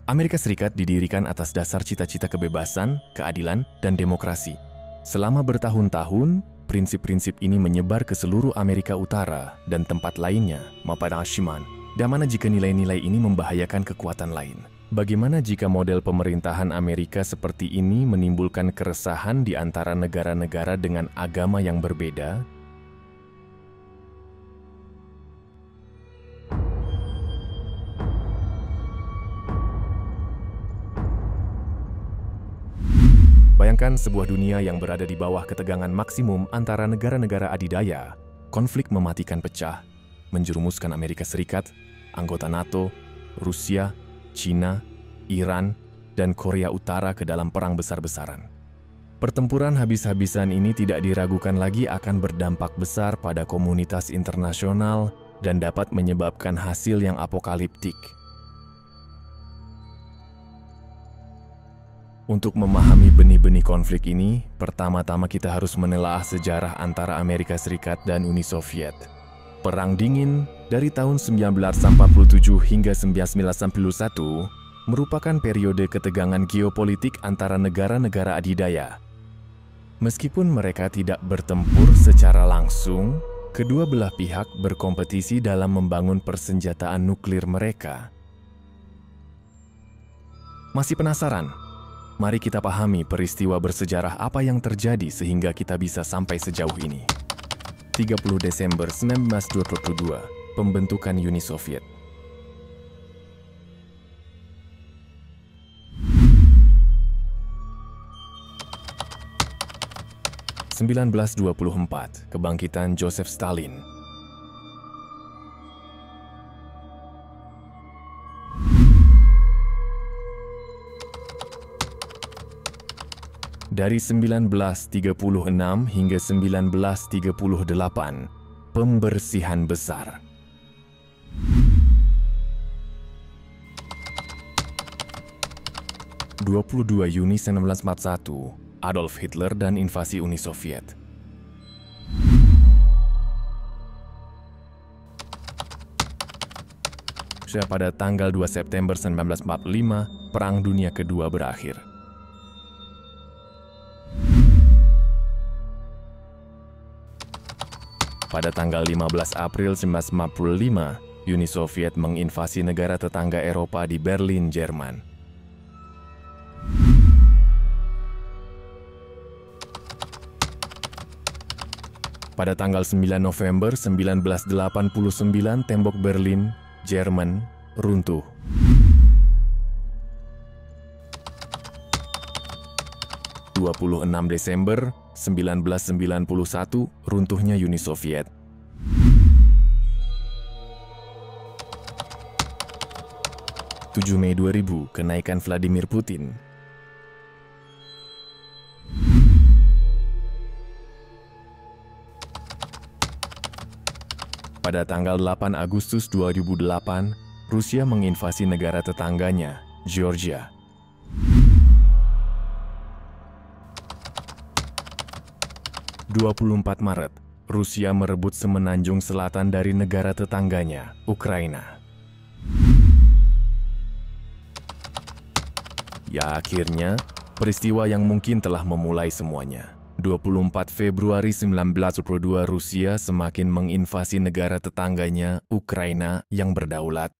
Amerika Serikat didirikan atas dasar cita-cita kebebasan, keadilan, dan demokrasi. Selama bertahun-tahun, prinsip-prinsip ini menyebar ke seluruh Amerika Utara dan tempat lainnya, Mapadashiman. Dan mana jika nilai-nilai ini membahayakan kekuatan lain? Bagaimana jika model pemerintahan Amerika seperti ini menimbulkan keresahan di antara negara-negara dengan agama yang berbeda? Bayangkan sebuah dunia yang berada di bawah ketegangan maksimum antara negara-negara adidaya. Konflik mematikan pecah, menjerumuskan Amerika Serikat, anggota NATO, Rusia, China, Iran, dan Korea Utara ke dalam perang besar-besaran. Pertempuran habis-habisan ini tidak diragukan lagi akan berdampak besar pada komunitas internasional dan dapat menyebabkan hasil yang apokaliptik. Untuk memahami benih-benih konflik ini, pertama-tama kita harus menelaah sejarah antara Amerika Serikat dan Uni Soviet. Perang Dingin dari tahun 1947 hingga 1991 merupakan periode ketegangan geopolitik antara negara-negara adidaya. Meskipun mereka tidak bertempur secara langsung, kedua belah pihak berkompetisi dalam membangun persenjataan nuklir mereka. Masih penasaran? Mari kita pahami peristiwa bersejarah apa yang terjadi sehingga kita bisa sampai sejauh ini. 30 Desember 1922, pembentukan Uni Soviet. (1924), kebangkitan Joseph Stalin. Dari 1936 hingga 1938, pembersihan besar. (22 Juni 1941), Adolf Hitler dan invasi Uni Soviet. Pada tanggal 2 September 1945, Perang Dunia Kedua berakhir. Pada tanggal 15 April 1945, Uni Soviet menginvasi negara tetangga Eropa di Berlin, Jerman. Pada tanggal 9 November 1989, tembok Berlin, Jerman, runtuh. (26 Desember 1991, runtuhnya Uni Soviet. (7 Mei 2000), kenaikan Vladimir Putin. Pada tanggal 8 Agustus 2008, Rusia menginvasi negara tetangganya, Georgia. 24 Maret, Rusia merebut semenanjung selatan dari negara tetangganya, Ukraina. Ya, akhirnya, peristiwa yang mungkin telah memulai semuanya. 24 Februari 1922, Rusia semakin menginvasi negara tetangganya, Ukraina, yang berdaulat.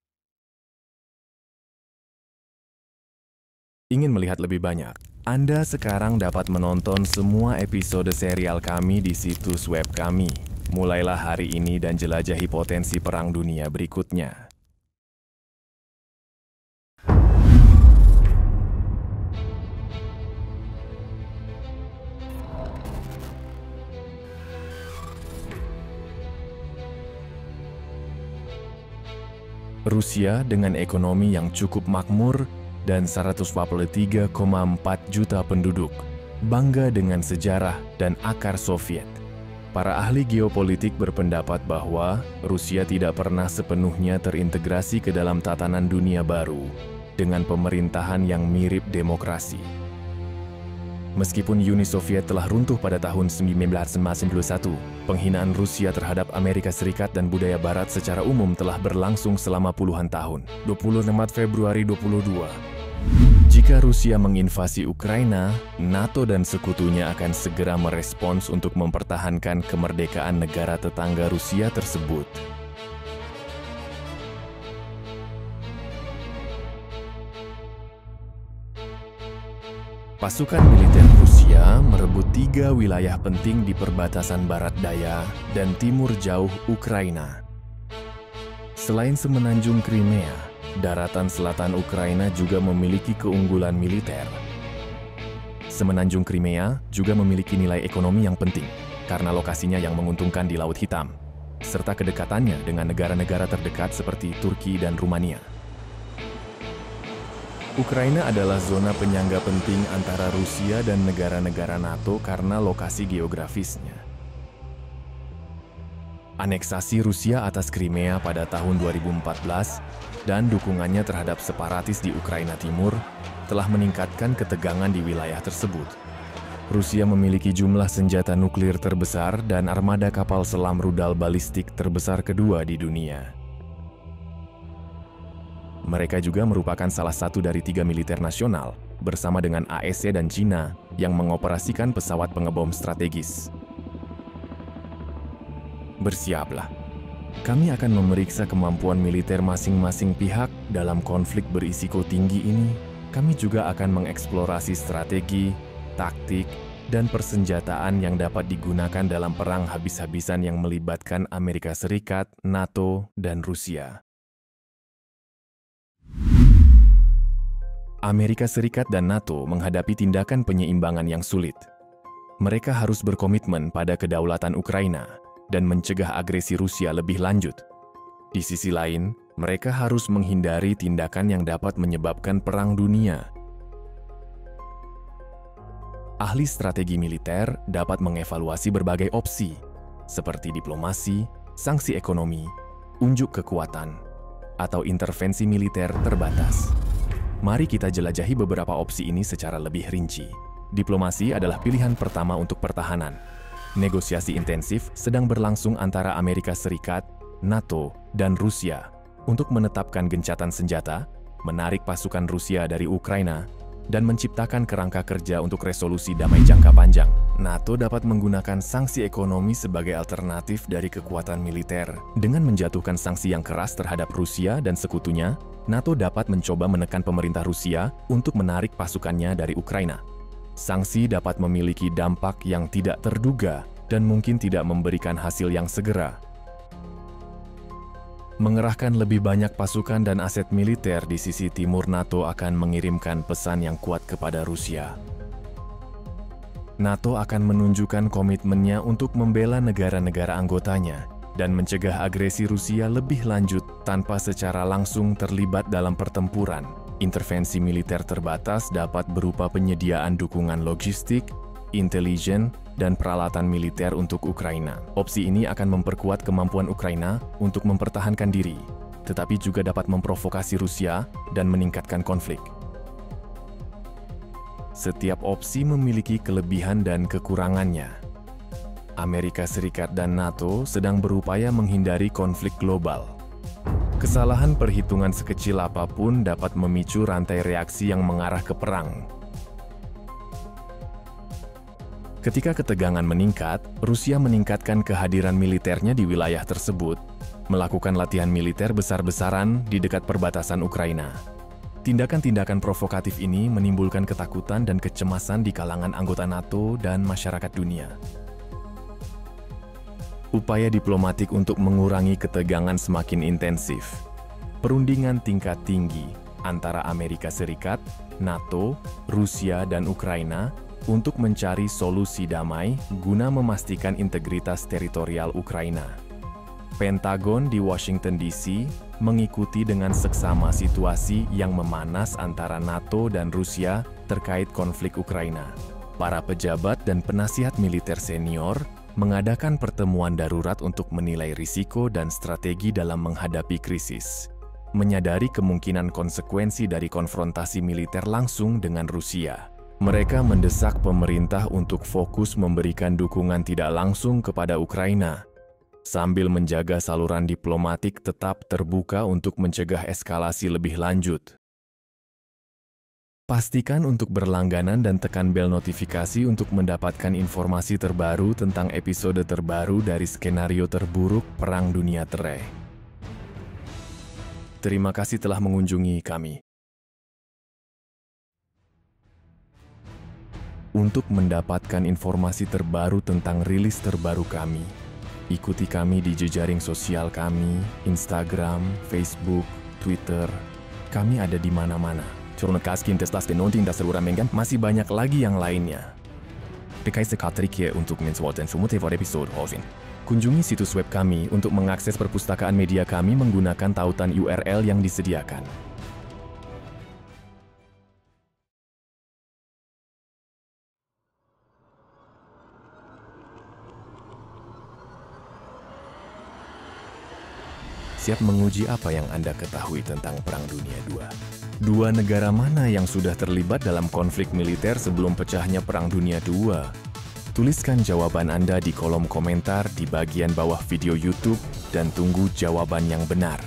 Ingin melihat lebih banyak? Anda sekarang dapat menonton semua episode serial kami di situs web kami. Mulailah hari ini dan jelajahi potensi perang dunia berikutnya. Rusia dengan ekonomi yang cukup makmur dan 143,4 juta penduduk, bangga dengan sejarah dan akar Soviet. Para ahli geopolitik berpendapat bahwa Rusia tidak pernah sepenuhnya terintegrasi ke dalam tatanan dunia baru dengan pemerintahan yang mirip demokrasi. Meskipun Uni Soviet telah runtuh pada tahun 1991, penghinaan Rusia terhadap Amerika Serikat dan budaya Barat secara umum telah berlangsung selama puluhan tahun. 24 Februari 22, Jika Rusia menginvasi Ukraina, NATO dan sekutunya akan segera merespons untuk mempertahankan kemerdekaan negara tetangga Rusia tersebut. Pasukan militer Rusia merebut 3 wilayah penting di perbatasan barat daya dan timur jauh Ukraina. Selain semenanjung Crimea, daratan selatan Ukraina juga memiliki keunggulan militer. Semenanjung Crimea juga memiliki nilai ekonomi yang penting karena lokasinya yang menguntungkan di Laut Hitam, serta kedekatannya dengan negara-negara terdekat seperti Turki dan Rumania. Ukraina adalah zona penyangga penting antara Rusia dan negara-negara NATO karena lokasi geografisnya. Aneksasi Rusia atas Crimea pada tahun 2014 dan dukungannya terhadap separatis di Ukraina Timur telah meningkatkan ketegangan di wilayah tersebut. Rusia memiliki jumlah senjata nuklir terbesar dan armada kapal selam rudal balistik terbesar kedua di dunia. Mereka juga merupakan salah satu dari 3 militer nasional bersama dengan AEC dan China yang mengoperasikan pesawat pengebom strategis. Bersiaplah. Kami akan memeriksa kemampuan militer masing-masing pihak dalam konflik berisiko tinggi ini. Kami juga akan mengeksplorasi strategi, taktik, dan persenjataan yang dapat digunakan dalam perang habis-habisan yang melibatkan Amerika Serikat, NATO, dan Rusia. Amerika Serikat dan NATO menghadapi tindakan penyeimbangan yang sulit. Mereka harus berkomitmen pada kedaulatan Ukraina dan mencegah agresi Rusia lebih lanjut. Di sisi lain, mereka harus menghindari tindakan yang dapat menyebabkan perang dunia. Ahli strategi militer dapat mengevaluasi berbagai opsi, seperti diplomasi, sanksi ekonomi, unjuk kekuatan, atau intervensi militer terbatas. Mari kita jelajahi beberapa opsi ini secara lebih rinci. Diplomasi adalah pilihan pertama untuk pertahanan. Negosiasi intensif sedang berlangsung antara Amerika Serikat, NATO, dan Rusia untuk menetapkan gencatan senjata, menarik pasukan Rusia dari Ukraina, dan menciptakan kerangka kerja untuk resolusi damai jangka panjang. NATO dapat menggunakan sanksi ekonomi sebagai alternatif dari kekuatan militer. Dengan menjatuhkan sanksi yang keras terhadap Rusia dan sekutunya, NATO dapat mencoba menekan pemerintah Rusia untuk menarik pasukannya dari Ukraina. Sanksi dapat memiliki dampak yang tidak terduga dan mungkin tidak memberikan hasil yang segera. Mengerahkan lebih banyak pasukan dan aset militer di sisi timur NATO akan mengirimkan pesan yang kuat kepada Rusia. NATO akan menunjukkan komitmennya untuk membela negara-negara anggotanya dan mencegah agresi Rusia lebih lanjut tanpa secara langsung terlibat dalam pertempuran. Intervensi militer terbatas dapat berupa penyediaan dukungan logistik, intelijen, dan peralatan militer untuk Ukraina. Opsi ini akan memperkuat kemampuan Ukraina untuk mempertahankan diri, tetapi juga dapat memprovokasi Rusia dan meningkatkan konflik. Setiap opsi memiliki kelebihan dan kekurangannya. Amerika Serikat dan NATO sedang berupaya menghindari konflik global. Kesalahan perhitungan sekecil apapun dapat memicu rantai reaksi yang mengarah ke perang. Ketika ketegangan meningkat, Rusia meningkatkan kehadiran militernya di wilayah tersebut, melakukan latihan militer besar-besaran di dekat perbatasan Ukraina. Tindakan-tindakan provokatif ini menimbulkan ketakutan dan kecemasan di kalangan anggota NATO dan masyarakat dunia. Upaya diplomatik untuk mengurangi ketegangan semakin intensif. Perundingan tingkat tinggi antara Amerika Serikat, NATO, Rusia, dan Ukraina untuk mencari solusi damai guna memastikan integritas teritorial Ukraina. Pentagon di Washington DC mengikuti dengan seksama situasi yang memanas antara NATO dan Rusia terkait konflik Ukraina. Para pejabat dan penasihat militer senior mengadakan pertemuan darurat untuk menilai risiko dan strategi dalam menghadapi krisis, menyadari kemungkinan konsekuensi dari konfrontasi militer langsung dengan Rusia. Mereka mendesak pemerintah untuk fokus memberikan dukungan tidak langsung kepada Ukraina, sambil menjaga saluran diplomatik tetap terbuka untuk mencegah eskalasi lebih lanjut. Pastikan untuk berlangganan dan tekan bel notifikasi untuk mendapatkan informasi terbaru tentang episode terbaru dari skenario terburuk Perang Dunia III. Terima kasih telah mengunjungi kami. Untuk mendapatkan informasi terbaru tentang rilis terbaru kami, ikuti kami di jejaring sosial kami, Instagram, Facebook, Twitter. Kami ada di mana-mana. Masih banyak lagi yang lainnya. Untuk episode kunjungi situs web kami untuk mengakses perpustakaan media kami menggunakan tautan URL yang disediakan. Siap menguji apa yang Anda ketahui tentang Perang Dunia II? Dua negara mana yang sudah terlibat dalam konflik militer sebelum pecahnya Perang Dunia II? Tuliskan jawaban Anda di kolom komentar di bagian bawah video YouTube dan tunggu jawaban yang benar.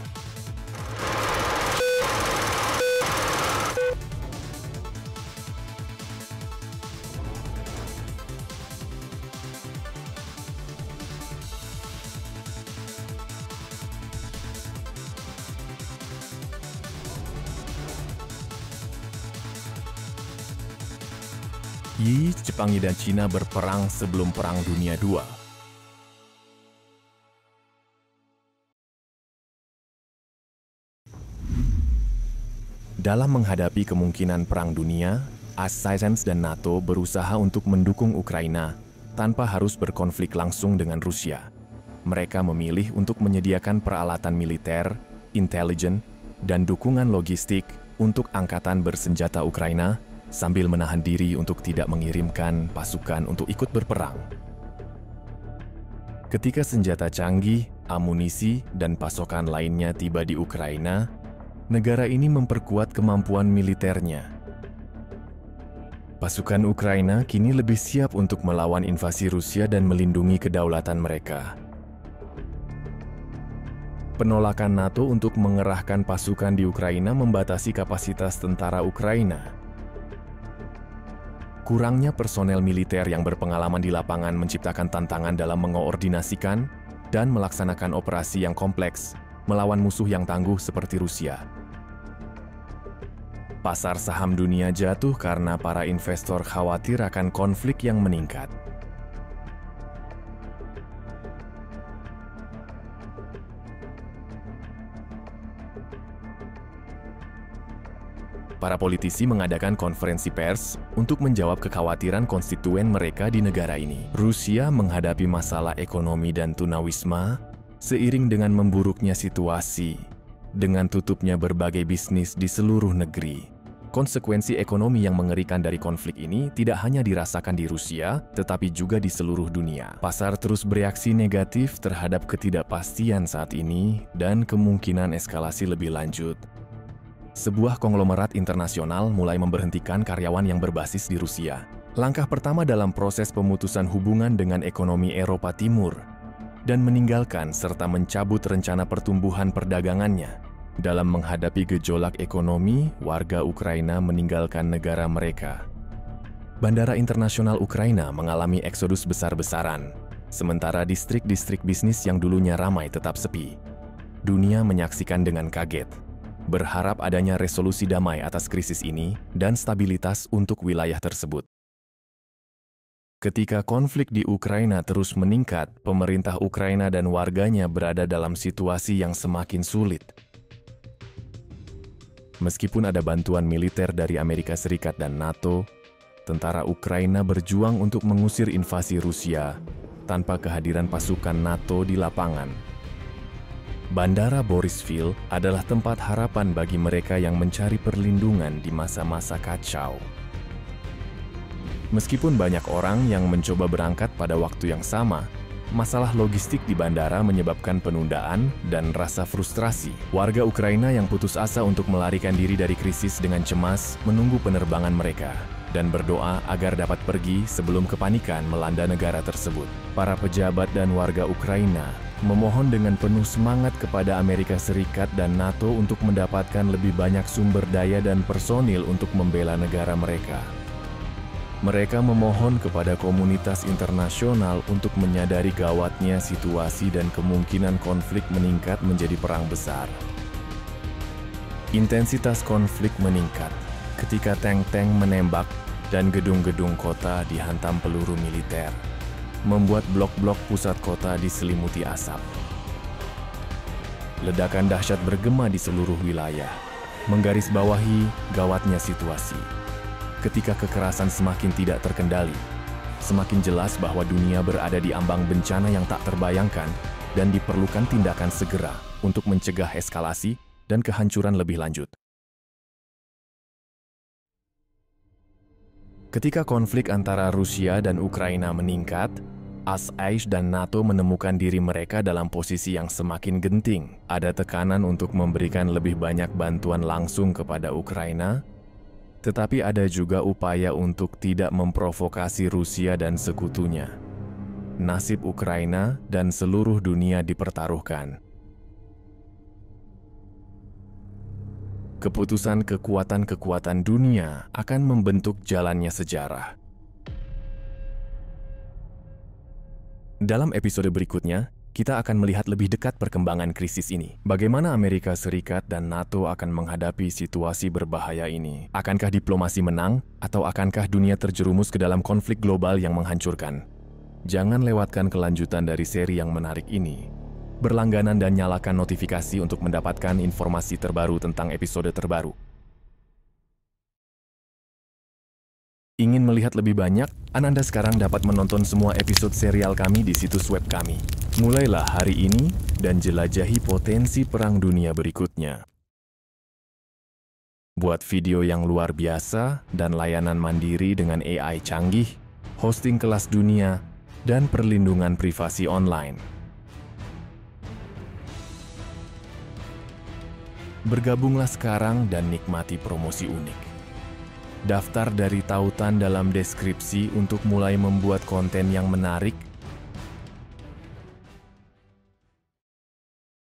Jepang dan Cina berperang sebelum Perang Dunia II. Dalam menghadapi kemungkinan Perang Dunia, ASEAN dan NATO berusaha untuk mendukung Ukraina tanpa harus berkonflik langsung dengan Rusia. Mereka memilih untuk menyediakan peralatan militer, intelijen, dan dukungan logistik untuk angkatan bersenjata Ukraina sambil menahan diri untuk tidak mengirimkan pasukan untuk ikut berperang. Ketika senjata canggih, amunisi, dan pasokan lainnya tiba di Ukraina, negara ini memperkuat kemampuan militernya. Pasukan Ukraina kini lebih siap untuk melawan invasi Rusia dan melindungi kedaulatan mereka. Penolakan NATO untuk mengerahkan pasukan di Ukraina membatasi kapasitas tentara Ukraina. Kurangnya personel militer yang berpengalaman di lapangan menciptakan tantangan dalam mengoordinasikan dan melaksanakan operasi yang kompleks melawan musuh yang tangguh seperti Rusia. Pasar saham dunia jatuh karena para investor khawatir akan konflik yang meningkat. Para politisi mengadakan konferensi pers untuk menjawab kekhawatiran konstituen mereka di negara ini. Rusia menghadapi masalah ekonomi dan tunawisma seiring dengan memburuknya situasi, dengan tutupnya berbagai bisnis di seluruh negeri. Konsekuensi ekonomi yang mengerikan dari konflik ini tidak hanya dirasakan di Rusia, tetapi juga di seluruh dunia. Pasar terus bereaksi negatif terhadap ketidakpastian saat ini dan kemungkinan eskalasi lebih lanjut. Sebuah konglomerat internasional mulai memberhentikan karyawan yang berbasis di Rusia. Langkah pertama dalam proses pemutusan hubungan dengan ekonomi Eropa Timur dan meninggalkan serta mencabut rencana pertumbuhan perdagangannya. Dalam menghadapi gejolak ekonomi, warga Ukraina meninggalkan negara mereka. Bandara internasional Ukraina mengalami eksodus besar-besaran, sementara distrik-distrik bisnis yang dulunya ramai tetap sepi. Dunia menyaksikan dengan kaget, berharap adanya resolusi damai atas krisis ini dan stabilitas untuk wilayah tersebut. Ketika konflik di Ukraina terus meningkat, pemerintah Ukraina dan warganya berada dalam situasi yang semakin sulit. Meskipun ada bantuan militer dari Amerika Serikat dan NATO, tentara Ukraina berjuang untuk mengusir invasi Rusia tanpa kehadiran pasukan NATO di lapangan. Bandara Boryspil adalah tempat harapan bagi mereka yang mencari perlindungan di masa-masa kacau. Meskipun banyak orang yang mencoba berangkat pada waktu yang sama, masalah logistik di bandara menyebabkan penundaan dan rasa frustrasi. Warga Ukraina yang putus asa untuk melarikan diri dari krisis dengan cemas menunggu penerbangan mereka dan berdoa agar dapat pergi sebelum kepanikan melanda negara tersebut. Para pejabat dan warga Ukraina memohon dengan penuh semangat kepada Amerika Serikat dan NATO untuk mendapatkan lebih banyak sumber daya dan personil untuk membela negara mereka. Mereka memohon kepada komunitas internasional untuk menyadari gawatnya situasi dan kemungkinan konflik meningkat menjadi perang besar. Intensitas konflik meningkat ketika tank-tank menembak dan gedung-gedung kota dihantam peluru militer, membuat blok-blok pusat kota diselimuti asap. Ledakan dahsyat bergema di seluruh wilayah, menggarisbawahi gawatnya situasi. Ketika kekerasan semakin tidak terkendali, semakin jelas bahwa dunia berada di ambang bencana yang tak terbayangkan dan diperlukan tindakan segera untuk mencegah eskalasi dan kehancuran lebih lanjut. Ketika konflik antara Rusia dan Ukraina meningkat, ASEAN dan NATO menemukan diri mereka dalam posisi yang semakin genting. Ada tekanan untuk memberikan lebih banyak bantuan langsung kepada Ukraina, tetapi ada juga upaya untuk tidak memprovokasi Rusia dan sekutunya. Nasib Ukraina dan seluruh dunia dipertaruhkan. Keputusan kekuatan-kekuatan dunia akan membentuk jalannya sejarah. Dalam episode berikutnya, kita akan melihat lebih dekat perkembangan krisis ini. Bagaimana Amerika Serikat dan NATO akan menghadapi situasi berbahaya ini? Akankah diplomasi menang, atau akankah dunia terjerumus ke dalam konflik global yang menghancurkan? Jangan lewatkan kelanjutan dari seri yang menarik ini. Berlangganan dan nyalakan notifikasi untuk mendapatkan informasi terbaru tentang episode terbaru. Ingin melihat lebih banyak? Anda sekarang dapat menonton semua episode serial kami di situs web kami. Mulailah hari ini dan jelajahi potensi perang dunia berikutnya. Buat video yang luar biasa dan layanan mandiri dengan AI canggih, hosting kelas dunia, dan perlindungan privasi online. Bergabunglah sekarang dan nikmati promosi unik. Daftar dari tautan dalam deskripsi untuk mulai membuat konten yang menarik